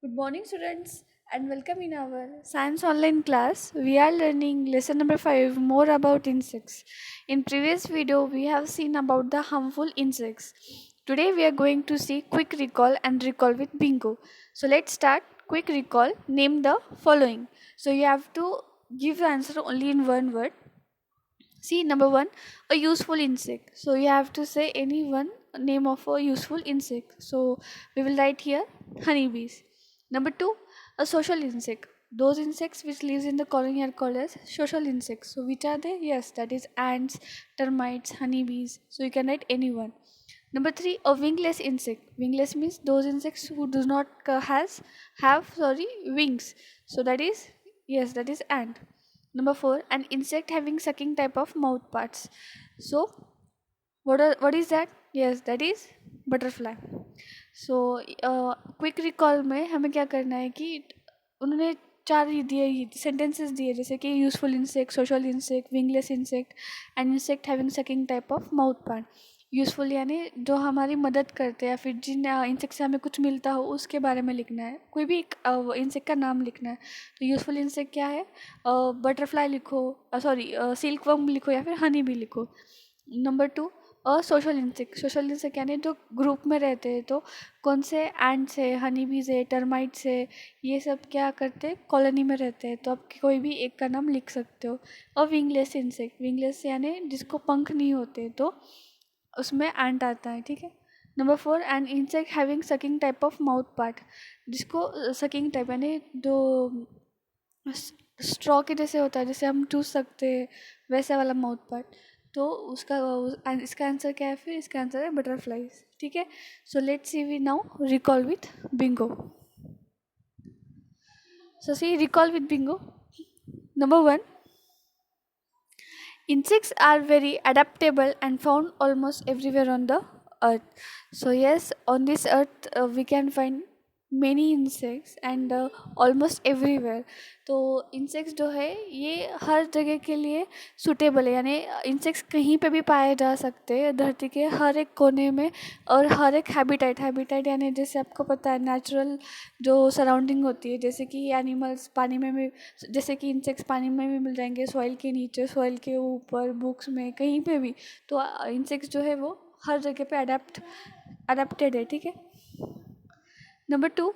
Good morning, students, and welcome in our science online class. We are learning lesson number 5 more about insects. In previous video, we have seen about the harmful insects. Today, we are going to see quick recall and recall with bingo. So, let's start. Quick recall. Name the following. So, you have to give the answer only in one word. See, number one, a useful insect. So, you have to say any one name of a useful insect. So, we will write here honeybees. Number two, a social insect. Those insects which lives in the colony are called as social insects. So which are they? Yes, that is ants, termites, honeybees. So you can write any one. Number three, a wingless insect. Wingless means those insects who does not have wings. So that is yes, that is ant. Number four, an insect having sucking type of mouth parts. So what is that? Yes, that is butterfly. So quick recall में हमें क्या करना है कि उन्होंने चार ही दिए sentences दिए जैसे कि useful insect social insect wingless insect and insect having sucking type of mouth part useful यानी जो हमारी मदद करते हैं या फिर जिन इंसेक्ट से हमें कुछ मिलता हो उसके बारे में लिखना है कोई भी एक इंसेक्ट का नाम लिखना है तो यूजफुल इंसेक्ट क्या है बटरफ्लाई लिखो सॉरी सिल्क वर्म लिखो या फिर हनी भी लिखो नंबर टू सोशल इंसेक्ट यानी जो ग्रुप में रहते हैं तो कौन से एंट्स है हनी बीज है टर्माइट्स है ये सब क्या करते हैं कॉलोनी में रहते हैं तो आप कोई भी एक का नाम लिख सकते हो और विंगलेस इंसेक्ट विंगलेस यानी जिसको पंख नहीं होते तो उसमें एंट आता है ठीक है number four and insect having sucking type of mouth part जिसको सकिंग टाइप यानी जो स्ट्रॉ के जैसे होता है जैसे हम चूस सकते हैं वैसा वाला माउथ पार्ट तो इसका आंसर क्या है फिर इसका आंसर है बटरफ्लाइज ठीक है so let's see we now recall with bingo so see recall with bingo number one insects are very adaptable and found almost everywhere on the earth so yes on this earth we can find many insects and almost everywhere तो insects जो है ये हर जगह के लिए suitable है यानी insects कहीं पे भी पाए जा सकते हैं धरती के हर एक कोने में और हर एक हैबिटेट यानी जैसे आपको पता है नेचुरल जो सराउंडिंग होती है जैसे कि एनिमल्स पानी में भी जैसे कि इंसेक्ट्स पानी में भी मिल जाएंगे सॉइल के नीचे सॉइल के ऊपर बुक्स में कहीं पे भी तो इंसेक्ट्स जो है वो हर जगह पे अडेप्टेड है ठीक है number two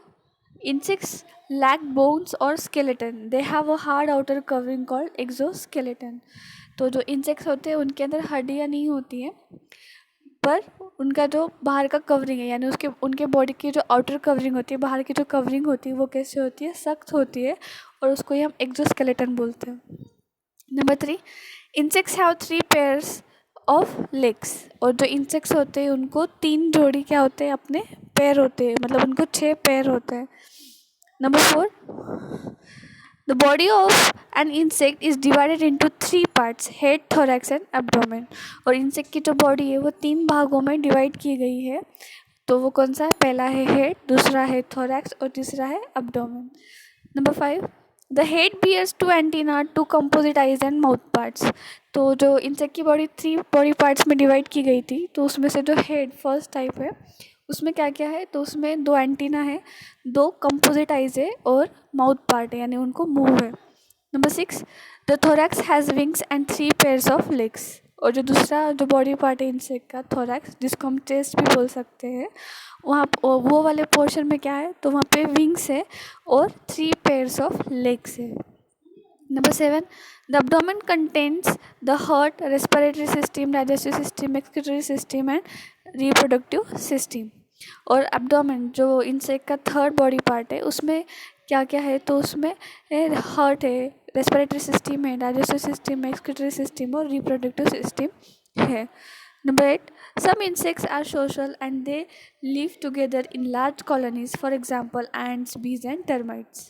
insects lack bones or skeleton they have a hard outer covering called exoskeleton तो जो इंसेक्ट्स होते हैं उनके अंदर हड्डियाँ नहीं होती हैं पर उनका जो बाहर का कवरिंग है यानी उसके उनके बॉडी की जो आउटर कवरिंग होती है बाहर की जो कवरिंग होती है वो कैसे होती है सख्त होती है और उसको ही हम एक्जोस्केलेटन बोलते हैं number three insects have three pairs of legs और जो इंसेक्ट्स होते हैं उनको तीन जोड़ी क्या होते हैं अपने पैर होते हैं मतलब उनको 6 पैर होते हैं number four the body of an insect is divided into three parts head thorax and abdomen और इंसेक्ट की जो बॉडी है वो तीन भागों में डिवाइड की गई है तो वो कौन सा है पहला है हेड दूसरा है थोरैक्स और तीसरा है abdomen number five the head bears two antenna two composite eyes and mouth parts तो जो इंसेक्ट की बॉडी थ्री बॉडी पार्ट्स में डिवाइड की गई थी तो उसमें से जो हेड फर्स्ट टाइप है उसमें क्या क्या है तो उसमें दो एंटीना है दो कंपोजिट आइज है और माउथ पार्ट है यानी उनको मुंह है number six the thorax has wings and three pairs of legs और जो दूसरा जो बॉडी पार्ट है इंसेक्ट का थोरैक्स जिसको हम चेस्ट भी बोल सकते हैं वहाँ वो वाले पोर्शन में क्या है तो वहाँ पे विंग्स है और थ्री पेयर्स ऑफ लेग्स है number seven the abdomen contains the heart respiratory system digestive system excretory system and reproductive system और एब्डोमेन जो इंसेक्ट का थर्ड बॉडी पार्ट है उसमें क्या क्या है तो उसमें हार्ट है रेस्पिरेटरी सिस्टम है डाइजेस्टिव सिस्टम है एक्सक्रीटरी सिस्टम और रिप्रोडक्टिव सिस्टम है number eight some insects are social and they live together in large colonies for example ants bees and termites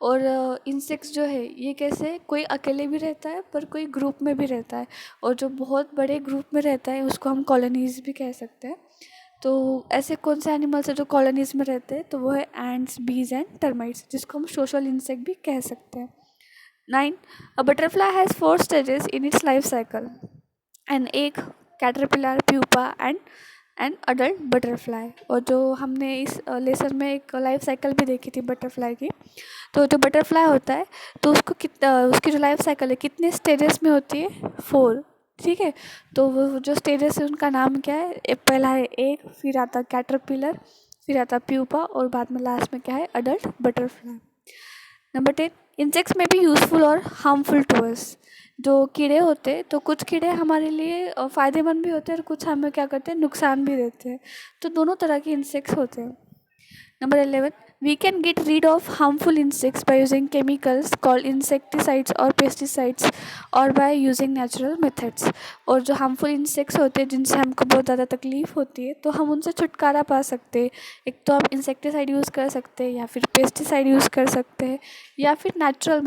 और इंसेक्ट्स जो है ये कैसे कोई अकेले भी रहता है पर कोई ग्रुप में भी रहता है और जो बहुत बड़े ग्रुप में रहता है उसको हम कॉलोनीज़ भी कह सकते हैं तो ऐसे कौन से एनिमल्स है जो कॉलोनीज़ में रहते हैं तो वो है एंट्स बीज एंड टर्माइट्स जिसको हम सोशल इंसेक्ट भी कह सकते हैं nine a butterfly has four stages in its life cycle an egg caterpillar pupa and and adult butterfly. और जो हमने इस लेसन में एक लाइफ साइकिल भी देखी थी बटरफ्लाई की। तो जो बटरफ्लाई होता है तो उसको उसकी जो लाइफ साइकिल है कितने स्टेजेस में होती है, 4। ठीक है। तो वो जो स्टेजेस है उनका नाम क्या है, पहला है एग, फिर आता कैटरपिलर, फिर आता प्यूपा, और बाद में लास्ट में क्या है, अडल्ट बटरफ्लाई। नंबर 10, इंसेक्ट्स में भी यूज़फुल और हार्मफुल टू अस। जो कीड़े होते हैं तो कुछ कीड़े हमारे लिए फ़ायदेमंद भी होते हैं और कुछ हमें क्या करते हैं, नुकसान भी देते हैं। तो दोनों तरह के इंसेक्ट्स होते हैं। Number 11, we can get rid of harmful insects by using chemicals called insecticides or pesticides or by using natural methods। और जो harmful insects होते हैं जिनसे हमको बहुत ज़्यादा तकलीफ़ होती है तो हम उनसे छुटकारा पा सकते हैं। एक तो आप इंसेक्टिसाइड यूज़ कर सकते हैं या फिर पेस्टिसाइड यूज़ कर सकते हैं या फिर नेचुरल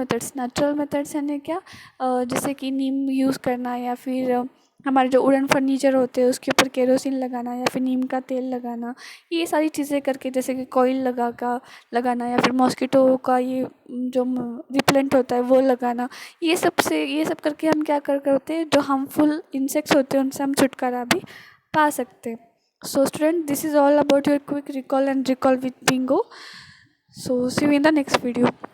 मेथड्स यानी क्या, जैसे कि नीम यूज़ करना या फिर हमारे जो वुडन फर्नीचर होते हैं उसके ऊपर केरोसिन लगाना या फिर नीम का तेल लगाना, ये सारी चीज़ें करके, जैसे कि कॉइल लगाना या फिर मॉस्किटो का ये जो रिपेलेंट होता है वो लगाना, ये सब करके हम क्या कर करते हैं, जो हार्मफुल इंसेक्ट्स होते हैं उनसे हम छुटकारा भी पा सकते हैं। So student, this is all about your quick recall and recall with bingo. So see you in the next video.